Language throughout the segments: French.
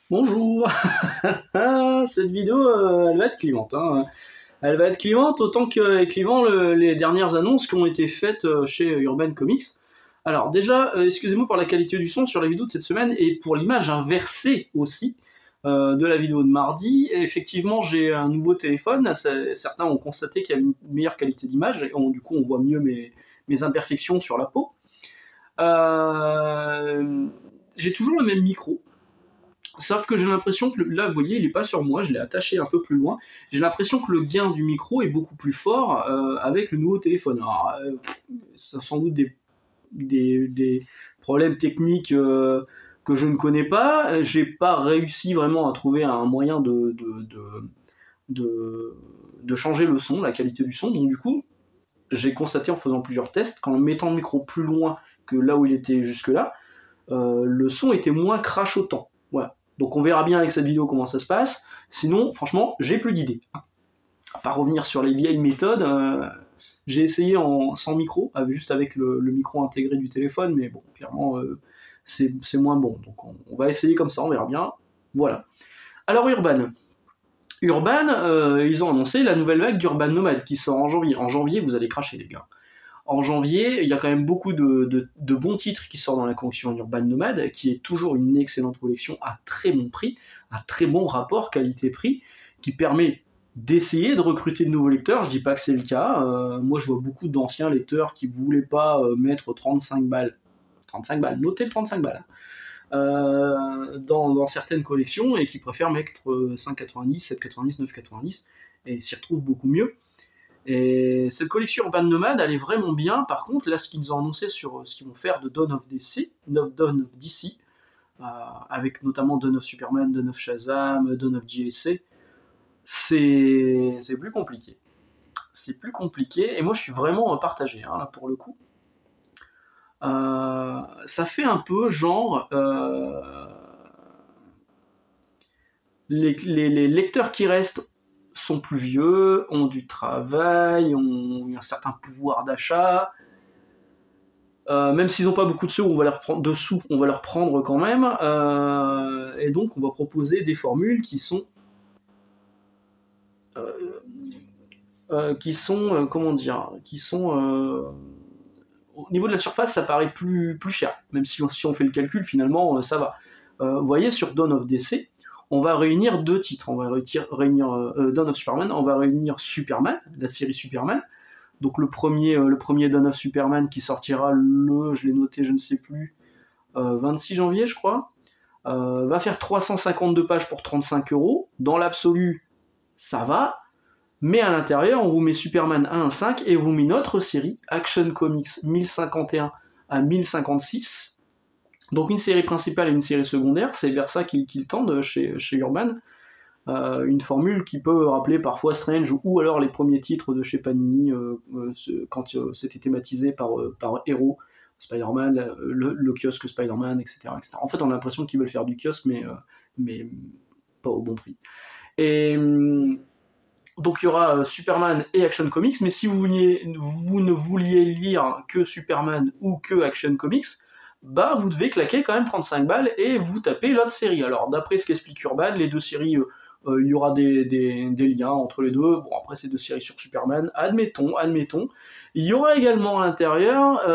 Bonjour. Cette vidéo, elle va être clivante, hein. Elle va être clivante autant que clivant les dernières annonces qui ont été faites chez Urban Comics. Alors déjà, excusez-moi pour la qualité du son sur la vidéo de cette semaine et pour l'image inversée aussi de la vidéo de mardi. Et effectivement, j'ai un nouveau téléphone. Certains ont constaté qu'il y avait une meilleure qualité d'image et du coup on voit mieux mes imperfections sur la peau. J'ai toujours le même micro. Sauf que j'ai l'impression que là, vous voyez, il n'est pas sur moi, je l'ai attaché un peu plus loin. J'ai l'impression que le gain du micro est beaucoup plus fort avec le nouveau téléphone. Alors, ça sans doute des problèmes techniques que je ne connais pas. J'ai pas réussi vraiment à trouver un moyen de changer le son, la qualité du son. Donc du coup, j'ai constaté en faisant plusieurs tests qu'en mettant le micro plus loin que là où il était jusque-là, le son était moins crachotant. Voilà. Donc on verra bien avec cette vidéo comment ça se passe. Sinon, franchement, j'ai plus d'idées. À part revenir sur les vieilles méthodes, j'ai essayé sans micro, juste avec le micro intégré du téléphone, mais bon, clairement, c'est moins bon. Donc on va essayer comme ça, on verra bien. Voilà. Alors Urban. Ils ont annoncé la nouvelle vague d'Urban Nomad qui sort en janvier. En janvier, vous allez cracher les gars. En janvier, il y a quand même beaucoup de bons titres qui sortent dans la collection Urban Nomad, qui est toujours une excellente collection à très bon prix, à très bon rapport qualité-prix, qui permet d'essayer de recruter de nouveaux lecteurs. Je dis pas que c'est le cas. Moi, je vois beaucoup d'anciens lecteurs qui voulaient pas mettre 35 balles. 35 balles, notez le 35 balles. Dans certaines collections et qui préfèrent mettre 5,90, 7,90, 9,90 et s'y retrouvent beaucoup mieux. Et cette collection Urban Nomad, elle est vraiment bien. Par contre, là, ce qu'ils ont annoncé sur ce qu'ils vont faire de Dawn of DC, avec notamment Dawn of Superman, Dawn of Shazam, Dawn of JSA, c'est plus compliqué. C'est plus compliqué, et moi je suis vraiment partagé, hein, là, pour le coup. Ça fait un peu genre... les lecteurs qui restent sont plus vieux, ont du travail, ont un certain pouvoir d'achat. Même s'ils n'ont pas beaucoup de sous, on va leur prendre quand même. Et donc, on va proposer des formules qui sont, comment dire, au niveau de la surface, ça paraît plus cher. Même si on fait le calcul, finalement, ça va. Vous voyez, sur Dawn of DC, on va réunir deux titres. On va réunir Dawn of Superman, on va réunir Superman, la série Superman. Donc le premier Dawn of Superman qui sortira je l'ai noté, je ne sais plus, 26 janvier, je crois, va faire 352 pages pour 35 €. Dans l'absolu, ça va. Mais à l'intérieur, on vous met Superman 1-5 et on vous met notre série, Action Comics 1051 à 1056. Donc une série principale et une série secondaire, c'est vers ça qu'ils tendent chez Urban. Une formule qui peut rappeler parfois Strange ou alors les premiers titres de chez Panini quand c'était thématisé par Hero, Spider-Man, le kiosque Spider-Man, etc., etc. En fait, on a l'impression qu'ils veulent faire du kiosque, mais pas au bon prix. Et donc il y aura Superman et Action Comics, mais si vous ne vouliez lire que Superman ou que Action Comics, bah vous devez claquer quand même 35 balles et vous tapez l'autre série. Alors d'après ce qu'explique Urban, les deux séries, il y aura des liens entre les deux. Bon, après c'est deux séries sur Superman, admettons. Il y aura également à l'intérieur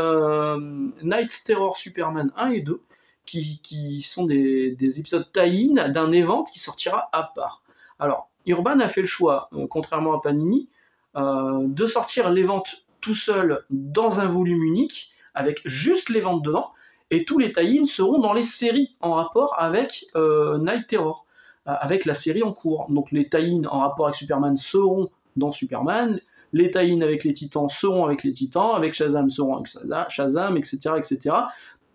Night's Terror Superman 1 et 2, qui sont des épisodes tie-in d'un event qui sortira à part. Alors, Urban a fait le choix, contrairement à Panini, de sortir les ventes tout seul dans un volume unique, avec juste les ventes dedans, et tous les tie-ins seront dans les séries en rapport avec Night Terror, avec la série en cours. Donc les tie-ins en rapport avec Superman seront dans Superman, les tie-ins avec les Titans seront avec les Titans, avec Shazam seront avec Shazam, etc., etc.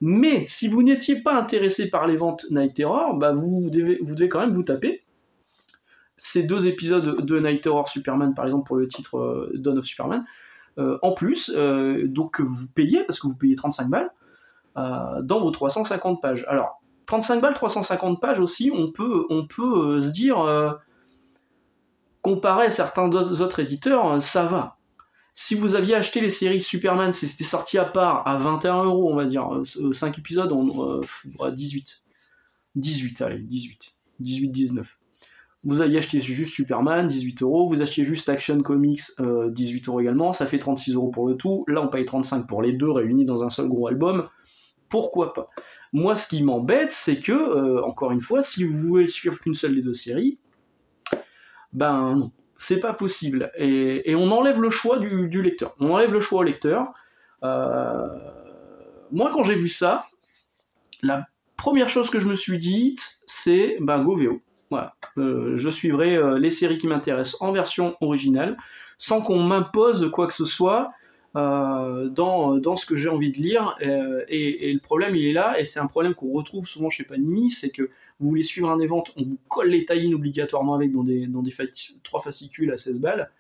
Mais si vous n'étiez pas intéressé par les ventes Night Terror, bah vous devez quand même vous taper ces deux épisodes de Night Terror Superman, par exemple, pour le titre Dawn of Superman, en plus, donc vous payez, parce que vous payez 35 balles, dans vos 350 pages. Alors, 35 balles, 350 pages aussi, on peut se dire, comparé à certains autres éditeurs, ça va. Si vous aviez acheté les séries Superman, c'était sorti à part, à 21 €, on va dire, 5 épisodes, 18. 18, allez, 18. 18-19. Vous allez acheter juste Superman, 18 €, vous achetez juste Action Comics, 18 € également, ça fait 36 € pour le tout, là on paye 35 pour les deux réunis dans un seul gros album, pourquoi pas. Moi ce qui m'embête, c'est que, encore une fois, si vous voulez suivre qu'une seule des deux séries, ben non, c'est pas possible, et on enlève le choix du lecteur, on enlève le choix au lecteur. Moi quand j'ai vu ça, la première chose que je me suis dite, c'est ben go VO. Voilà, je suivrai les séries qui m'intéressent en version originale, sans qu'on m'impose quoi que ce soit dans ce que j'ai envie de lire. Et le problème, il est là, et c'est un problème qu'on retrouve souvent chez Panini, c'est que vous voulez suivre un event, on vous colle les tie-in obligatoirement avec dans des 3 fascicules à 16 balles,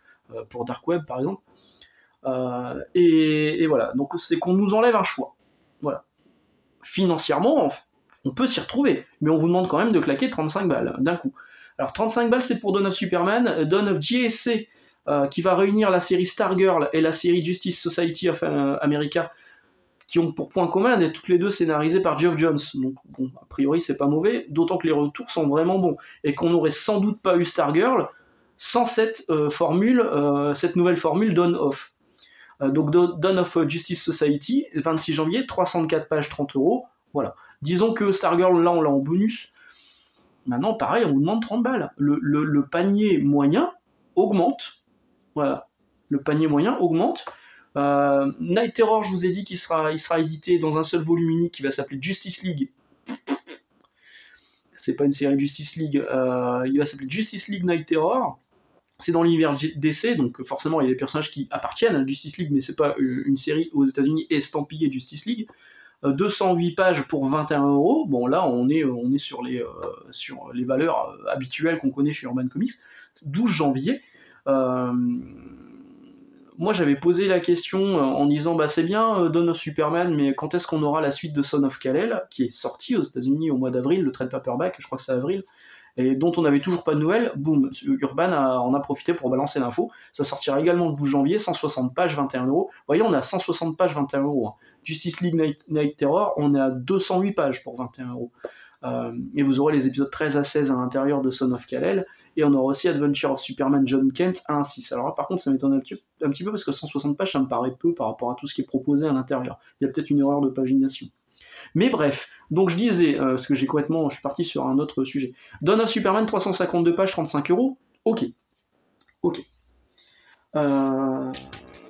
pour Dark Web par exemple. Et voilà, donc c'est qu'on nous enlève un choix. Voilà. Financièrement, on peut s'y retrouver, mais on vous demande quand même de claquer 35 balles d'un coup. Alors 35 balles, c'est pour Dawn of Superman, Dawn of JSA, qui va réunir la série Stargirl et la série Justice Society of America, qui ont pour point commun d'être toutes les deux scénarisées par Geoff Johns. Donc bon, a priori c'est pas mauvais, d'autant que les retours sont vraiment bons, et qu'on n'aurait sans doute pas eu Stargirl sans cette nouvelle formule Dawn of. Donc Dawn of Justice Society, 26 janvier, 304 pages, 30 €. Voilà. Disons que Stargirl, là, on l'a en bonus. Maintenant, pareil, on vous demande 30 balles. Le panier moyen augmente. Voilà. Le panier moyen augmente. Night Terror, je vous ai dit qu'il sera édité dans un seul volume unique qui va s'appeler Justice League. C'est pas une série Justice League. Il va s'appeler Justice League Night Terror. C'est dans l'univers DC, donc forcément il y a des personnages qui appartiennent à la Justice League, mais c'est pas une série aux États-Unis estampillée Justice League. 208 pages pour 21 €. Bon, là, on est sur les valeurs habituelles qu'on connaît chez Urban Comics. 12 janvier. Moi, j'avais posé la question en disant, bah, c'est bien Dawn of Superman, mais quand est-ce qu'on aura la suite de Son of Kal-El, qui est sortie aux États-Unis au mois d'avril, le trade paperback, je crois que c'est avril, et dont on n'avait toujours pas de nouvelles. Boum, Urban en a profité pour balancer l'info. Ça sortira également le 12 janvier, 160 pages, 21 €. Vous voyez, on est à 160 pages, 21 €. Hein. Justice League Night Terror, on est à 208 pages pour 21 €. Et vous aurez les épisodes 13 à 16 à l'intérieur de Son of Kal-El, et on aura aussi Adventure of Superman John Kent 1 à 6. Alors là, par contre, ça m'étonne un petit peu, parce que 160 pages, ça me paraît peu par rapport à tout ce qui est proposé à l'intérieur. Il y a peut-être une erreur de pagination. Mais bref, donc je disais, parce que je suis parti sur un autre sujet. Dawn of Superman, 352 pages, 35 €. Ok.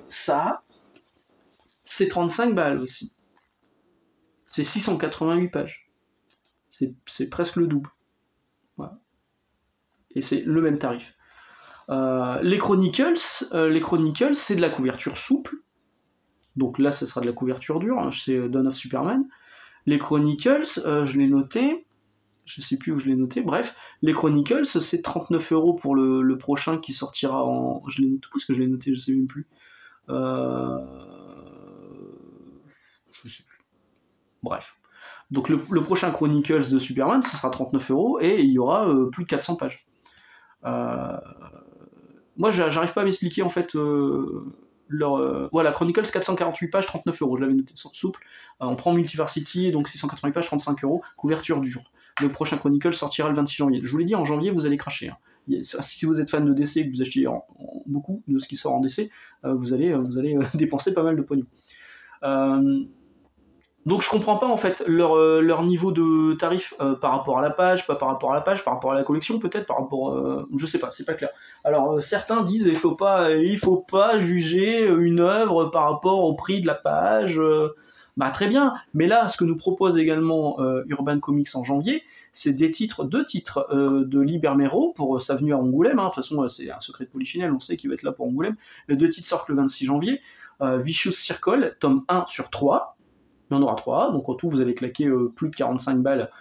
Ça, c'est 35 balles aussi. C'est 688 pages. C'est presque le double. Voilà. Et c'est le même tarif. Les Chronicles, c'est de la couverture souple. Donc là, ça sera de la couverture dure, hein, c'est Dawn of Superman. Les Chronicles, je l'ai noté, je sais plus où je l'ai noté, bref, les Chronicles, c'est 39 € pour le prochain qui sortira en... Je l'ai noté, où est-ce que je l'ai noté, je sais même plus. Je sais plus. Bref. Donc le prochain Chronicles de Superman, ce sera 39 € et il y aura plus de 400 pages. Moi, j'arrive pas à m'expliquer en fait... voilà, Chronicles 448 pages, 39 €, je l'avais noté sur souple. On prend Multiversity, donc 688 pages, 35 €, couverture du jour. Le prochain Chronicle sortira le 26 janvier. Je vous l'ai dit, en janvier, vous allez cracher. Hein. Si vous êtes fan de DC et que vous achetez beaucoup de ce qui sort en DC, vous allez dépenser pas mal de pognon. Donc je comprends pas en fait leur niveau de tarif par rapport à la page, pas par rapport à la page, par rapport à la collection peut-être, par rapport... je sais pas, c'est pas clair. Alors certains disent il faut pas juger une œuvre par rapport au prix de la page, bah très bien, mais là ce que nous propose également Urban Comics en janvier, c'est deux titres de Lee Bermejo pour sa venue à Angoulême, hein. De toute façon c'est un secret de Polichinelle, on sait qu'il va être là pour Angoulême. Les 2 titres sortent le 26 janvier, Vicious Circle, tome 1 sur 3, il y en aura 3, donc en tout vous allez claquer plus de 45 balles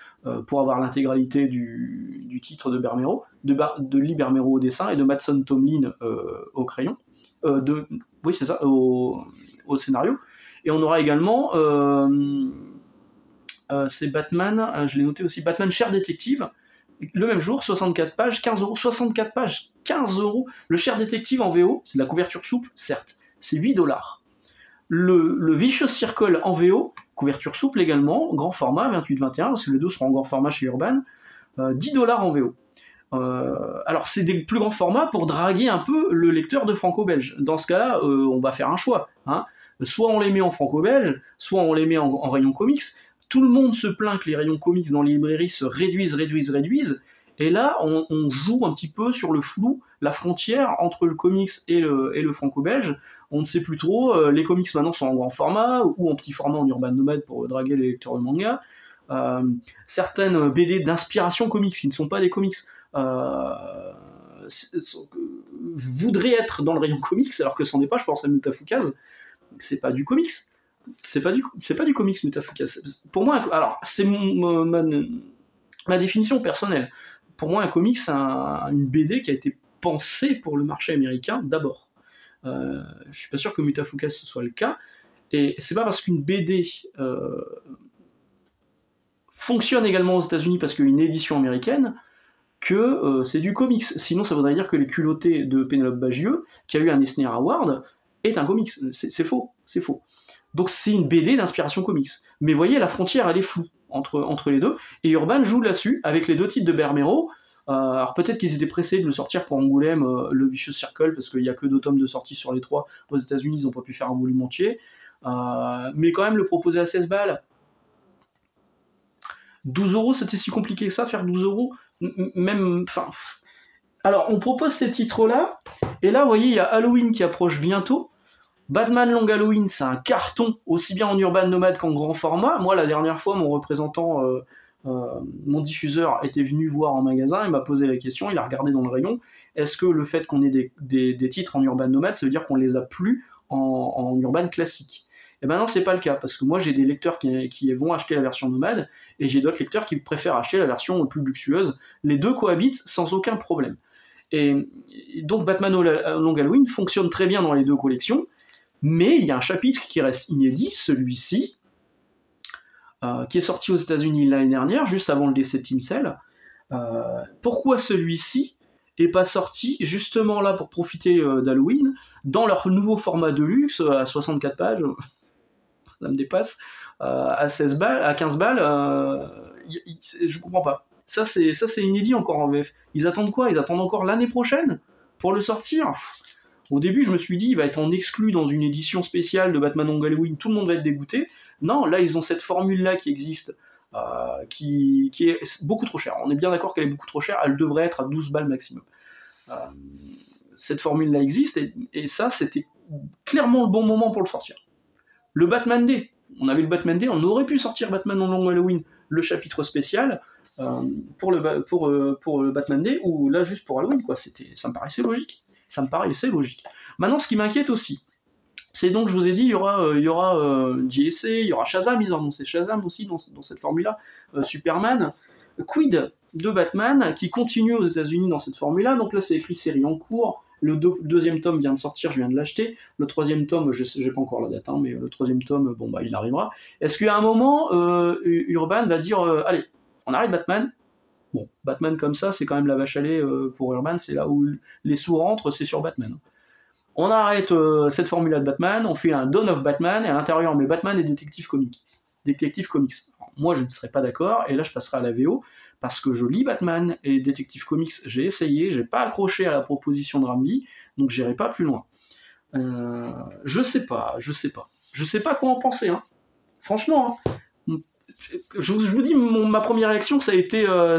pour avoir l'intégralité du titre de Bermejo, de Lee Bermejo au dessin et de Mattson Tomlin au crayon, oui c'est ça, au scénario. Et on aura également, c'est Batman, je l'ai noté aussi, Batman Cher Détective, le même jour, 64 pages, 15 €, 64 pages, 15 €. Le Cher Détective en VO, c'est de la couverture souple, certes, c'est 8 $. Le Vicious Circle en VO, couverture souple également, grand format, 28-21, parce que les deux seront en grand format chez Urban, $10 en VO. Alors c'est des plus grands formats pour draguer un peu le lecteur de franco-belge. Dans ce cas-là, on va faire un choix. Hein. Soit on les met en franco-belge, soit on les met en rayon comics. Tout le monde se plaint que les rayons comics dans les librairies se réduisent. Et là, on joue un petit peu sur le flou, la frontière entre le comics et le franco-belge. On ne sait plus trop. Les comics maintenant sont en grand format ou en petit format en Urban Nomad pour draguer les lecteurs de manga. Certaines BD d'inspiration comics qui ne sont pas des comics voudraient être dans le rayon comics alors que c'en est pas. Je pense à Mutafukaz, c'est pas du comics, c'est pas du comics Mutafukaz. Pour moi, alors c'est ma définition personnelle. Pour moi, un comics, c'est une BD qui a été pensée pour le marché américain d'abord. Je suis pas sûr que Mutafukaz ce soit le cas, et c'est pas parce qu'une BD fonctionne également aux États-Unis parce qu'il y a une édition américaine que c'est du comics. Sinon, ça voudrait dire que Les Culottés de Pénélope Bagieux, qui a eu un Eisner Award, est un comics. C'est faux, c'est faux. Donc c'est une BD d'inspiration comics. Mais vous voyez, la frontière, elle est floue entre les deux. Et Urban joue là-dessus, avec les deux titres de Bermero. Alors peut-être qu'ils étaient pressés de le sortir pour Angoulême, le Vicious Circle, parce qu'il n'y a que 2 tomes de sortie sur les 3. Aux États-Unis, ils n'ont pas pu faire un volume entier. Mais quand même, le proposer à 16 balles. 12€, c'était si compliqué que ça, faire 12€, même, enfin... Alors, on propose ces titres-là, et là, vous voyez, il y a Halloween qui approche bientôt. Batman Long Halloween, c'est un carton, aussi bien en Urban Nomad qu'en grand format. Moi, la dernière fois, mon représentant, mon diffuseur, était venu voir en magasin, il m'a posé la question, il a regardé dans le rayon, est-ce que le fait qu'on ait des titres en Urban Nomad, ça veut dire qu'on les a plus en Urban classique? Et ben non, c'est pas le cas, parce que moi j'ai des lecteurs qui vont acheter la version nomade, et j'ai d'autres lecteurs qui préfèrent acheter la version plus luxueuse. Les deux cohabitent sans aucun problème. Et donc Batman Long Halloween fonctionne très bien dans les deux collections, mais il y a un chapitre qui reste inédit, celui-ci, qui est sorti aux États-Unis l'année dernière, juste avant le décès de Tim Sale. Pourquoi celui-ci est pas sorti justement là pour profiter d'Halloween dans leur nouveau format de luxe à 64 pages? Ça me dépasse, à 16 balles, à 15 balles, je comprends pas. Ça c'est inédit encore en VF. Ils attendent quoi? Ils attendent encore l'année prochaine pour le sortir? Au début, je me suis dit, il va être en exclu dans une édition spéciale de Batman Long Halloween, tout le monde va être dégoûté. Non, là, ils ont cette formule-là qui existe, qui est beaucoup trop chère. On est bien d'accord qu'elle est beaucoup trop chère, elle devrait être à 12 balles maximum. Cette formule-là existe, et ça, c'était clairement le bon moment pour le sortir. Le Batman Day, on avait le Batman Day, on aurait pu sortir Batman Long Halloween, le chapitre spécial, pour le Batman Day, ou là, juste pour Halloween, quoi. Ça me paraissait logique. Ça me paraissait logique. Maintenant, ce qui m'inquiète aussi, c'est donc, je vous ai dit, il y aura JSA, il y aura Shazam, ils ont annoncé Shazam aussi dans cette formule-là, Superman. Quid de Batman, qui continue aux États-Unis dans cette formule-là. Donc là, c'est écrit série en cours. Le deuxième tome vient de sortir, je viens de l'acheter. Le troisième tome, j'ai pas encore la date, hein, mais le troisième tome, bon, bah, il arrivera. Est-ce qu'à un moment, Urban va dire allez, on arrête Batman? Bon, Batman comme ça, c'est quand même la vache à lait pour Urban, c'est là où les sous rentrent, c'est sur Batman. On arrête cette formule-là de Batman, on fait un Dawn of Batman, et à l'intérieur on met Batman et Détective Comics. Alors, moi je ne serais pas d'accord, et là je passerai à la VO, parce que je lis Batman et Détective Comics, j'ai essayé, j'ai pas accroché à la proposition de Rambi, donc j'irai pas plus loin. Je sais pas quoi en penser, hein. Franchement, hein. Je vous dis, ma première réaction, ça a été bah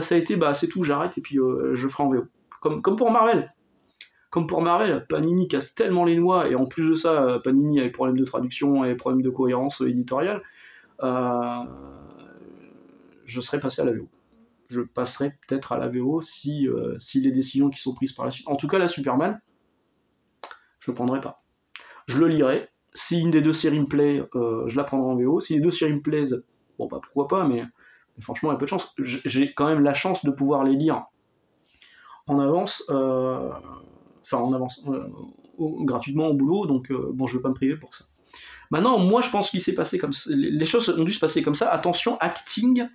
c'est tout, j'arrête, et puis je ferai en VO. Comme pour Marvel. Comme pour Marvel, Panini casse tellement les noix, et en plus de ça, Panini a des problèmes de traduction et des problèmes de cohérence éditoriale, je serais passé à la VO. Je passerai peut-être à la VO si les décisions qui sont prises par la suite. En tout cas, la Superman, je le prendrai pas. Je le lirai. Si une des deux séries me plaît, je la prendrai en VO. Si les deux séries me plaisent, bon bah pourquoi pas, mais franchement, il y a peu de chance. J'ai quand même la chance de pouvoir les lire en avance, gratuitement au boulot, donc bon, je ne vais pas me priver pour ça. Maintenant, moi, je pense qu'il s'est passé comme ça. Les choses ont dû se passer comme ça. Attention, acting,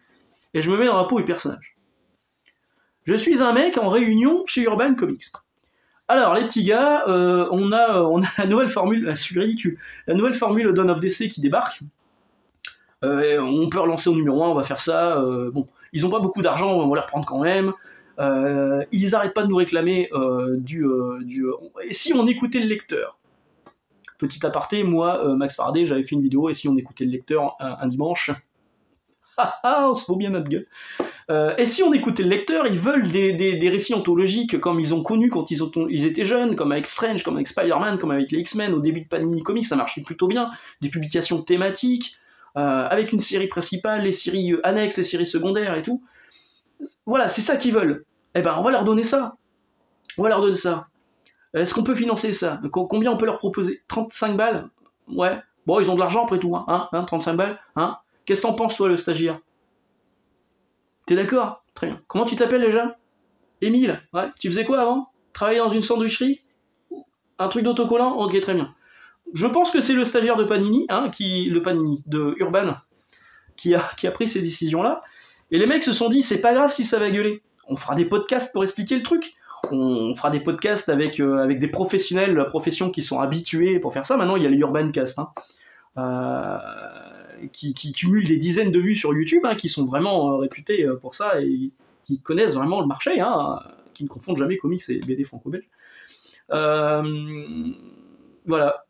et je me mets dans la peau du personnage. Je suis un mec en réunion chez Urban Comics. Alors, les petits gars, on a la nouvelle formule, c'est ridicule, la nouvelle formule Dawn of DC qui débarque. On peut relancer au numéro 1, on va faire ça. Bon, ils ont pas beaucoup d'argent, on va les reprendre quand même. Ils arrêtent pas de nous réclamer et si on écoutait le lecteur? Petit aparté, moi, Max Fardet, j'avais fait une vidéo, et si on écoutait le lecteur un dimanche, on se fout bien notre gueule. Et si on écoutait le lecteur, ils veulent des récits anthologiques comme ils ont connu quand ils étaient jeunes, comme avec Strange, comme avec Spider-Man, comme avec les X-Men, au début de Panini Comics, ça marchait plutôt bien, des publications thématiques, avec une série principale, les séries annexes, les séries secondaires et tout. Voilà, c'est ça qu'ils veulent. Eh ben, on va leur donner ça. On va leur donner ça. Est-ce qu'on peut financer ça? Combien on peut leur proposer? 35 balles? Ouais. Bon, ils ont de l'argent après tout, hein, 35 balles, hein. Qu'est-ce que t'en penses, toi, le stagiaire? T'es d'accord? Très bien. Comment tu t'appelles déjà? Émile? Ouais. Tu faisais quoi avant? Travailler dans une sandwicherie? Un truc d'autocollant? Ok, très bien. Je pense que c'est le stagiaire de Panini, le Panini, de Urban, qui a pris ces décisions-là. Et les mecs se sont dit, c'est pas grave si ça va gueuler. On fera des podcasts pour expliquer le truc. On fera des podcasts avec des professionnels de la profession qui sont habitués pour faire ça. Maintenant, il y a les Urbancast, qui cumulent des dizaines de vues sur YouTube, qui sont vraiment réputés pour ça et qui connaissent vraiment le marché, qui ne confondent jamais comics et BD franco-belge. Voilà.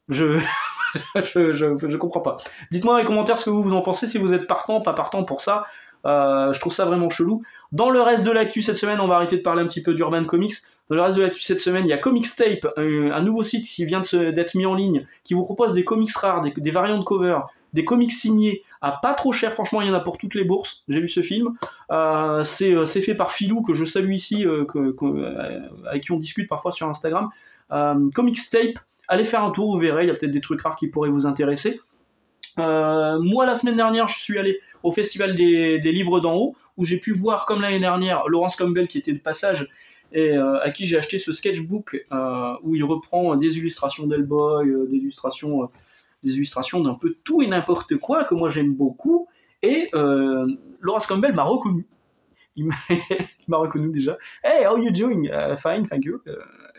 Je comprends pas. Dites-moi dans les commentaires ce que vous en pensez, si vous êtes partant, pas partant pour ça. Je trouve ça vraiment chelou. Dans le reste de l'actu cette semaine, on va arrêter de parler un petit peu d'Urban Comics. Dans le reste de l'actu cette semaine, il y a Comixtape, un nouveau site qui vient d'être mis en ligne, qui vous propose des comics rares, des variants de cover, des comics signés à pas trop cher. Franchement, il y en a pour toutes les bourses. J'ai vu ce film. C'est fait par Philou, que je salue ici, avec qui on discute parfois sur Instagram. Comixtape, allez faire un tour, vous verrez, il y a peut-être des trucs rares qui pourraient vous intéresser. Moi, la semaine dernière, je suis allé au Festival des Livres d'en haut, où j'ai pu voir, comme l'année dernière, Laurence Campbell qui était de passage, et à qui j'ai acheté ce sketchbook où il reprend des illustrations d'Hellboy, des illustrations d'un peu tout et n'importe quoi, que moi j'aime beaucoup, et Laurence Campbell m'a reconnu. Il m'a reconnu déjà. Hey, how you doing? Fine, thank you.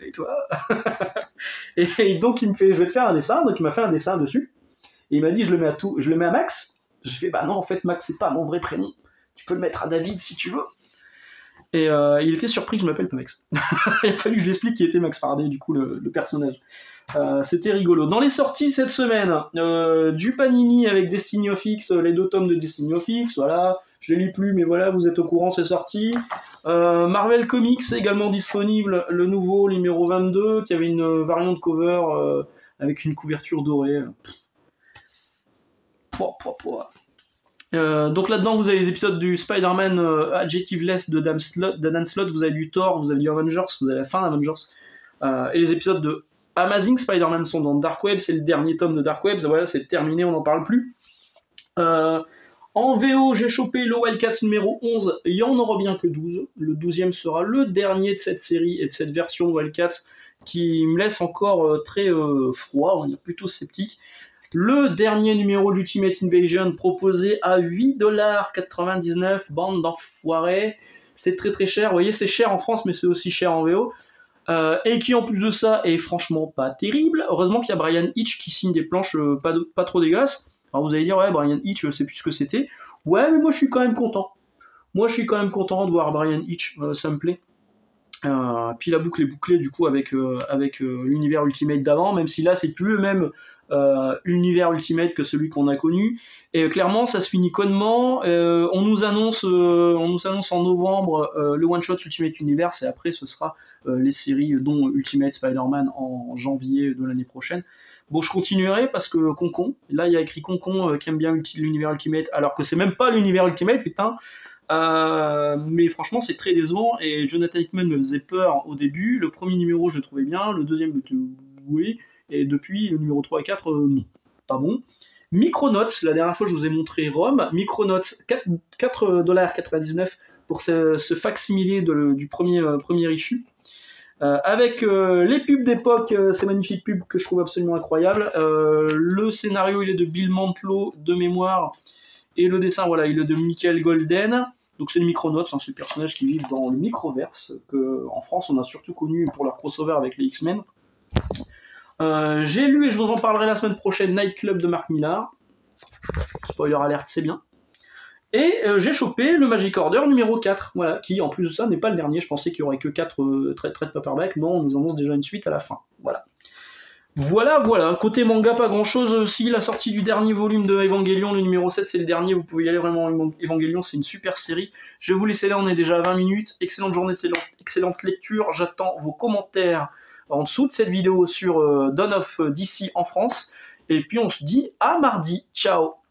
Et toi? Et donc il me fait, je vais te faire un dessin, donc il m'a fait un dessin dessus. Et il m'a dit, je le mets à Max. J'ai fait, bah non, en fait, Max, c'est pas mon vrai prénom. Tu peux le mettre à David si tu veux. Et il était surpris que je m'appelle pas Max. Il a fallu que je lui explique qui était Max Fardet, du coup, le personnage. C'était rigolo. Dans les sorties cette semaine, du Panini avec Destiny of X, les 2 tomes de Destiny of X, voilà. Je les lis plus, mais voilà, vous êtes au courant, c'est sorti. Marvel Comics, également disponible, le nouveau, numéro 22, qui avait une variante cover avec une couverture dorée. Donc là-dedans, vous avez les épisodes du Spider-Man Adjectiveless de Dan Slott, vous avez du Thor, vous avez du Avengers, vous avez la fin d'Avengers, et les épisodes de Amazing Spider-Man sont dans Dark Web, c'est le dernier tome de Dark Web, voilà, c'est terminé, on n'en parle plus. En VO, j'ai chopé le Wildcats numéro 11, il y en aura bien que 12, le 12e sera le dernier de cette série et de cette version de Wildcats qui me laisse encore très froid, on va dire plutôt sceptique. Le dernier numéro d'Ultimate Invasion proposé à 8,99$, bande d'enfoirés, c'est très très cher, vous voyez c'est cher en France mais c'est aussi cher en VO, et qui en plus de ça est franchement pas terrible. Heureusement qu'il y a Brian Hitch qui signe des planches pas trop dégueulasses. Alors vous allez dire ouais Brian Hitch c'est plus ce que c'était, ouais mais moi je suis quand même content, de voir Brian Hitch, ça me plaît. Puis la boucle est bouclée du coup avec l'univers Ultimate d'avant, même si là c'est plus le même univers Ultimate que celui qu'on a connu, et clairement ça se finit connement. On nous annonce en novembre le one shot Ultimate Universe, et après ce sera les séries dont Ultimate Spider-Man en janvier de l'année prochaine. Bon, je continuerai parce que Concon, là il y a écrit Concon qui aime bien l'univers Ultimate, alors que c'est même pas l'univers Ultimate, putain. Mais franchement c'est très décevant, et Jonathan Hickman me faisait peur au début. Le premier numéro je le trouvais bien, le deuxième oui, et depuis le numéro 3 et 4 non, pas bon. Micronauts, la dernière fois je vous ai montré Rome, Micronauts 4,99$ pour ce facsimilé du premier issue, avec les pubs d'époque, ces magnifiques pubs que je trouve absolument incroyables. Le scénario il est de Bill Mantlo de mémoire, et le dessin voilà il est de Michael Golden. Donc c'est le Micronauts, c'est le personnage qui vit dans le microverse, que en France on a surtout connu pour leur crossover avec les X-Men. J'ai lu, et je vous en parlerai la semaine prochaine, Night Club de Mark Millar. Spoiler alert, c'est bien. Et j'ai chopé le Magic Order numéro 4, voilà, qui en plus de ça n'est pas le dernier, je pensais qu'il y aurait que 4 traits de paperback, non, on nous annonce déjà une suite à la fin, voilà. Voilà, côté manga, pas grand chose aussi, la sortie du dernier volume de Evangelion, le numéro 7, c'est le dernier, vous pouvez y aller vraiment, Evangelion, c'est une super série. Je vais vous laisser là, on est déjà à 20 minutes, excellente journée, excellente lecture, j'attends vos commentaires en dessous de cette vidéo sur Dawn of DC en France, et puis on se dit à mardi, ciao.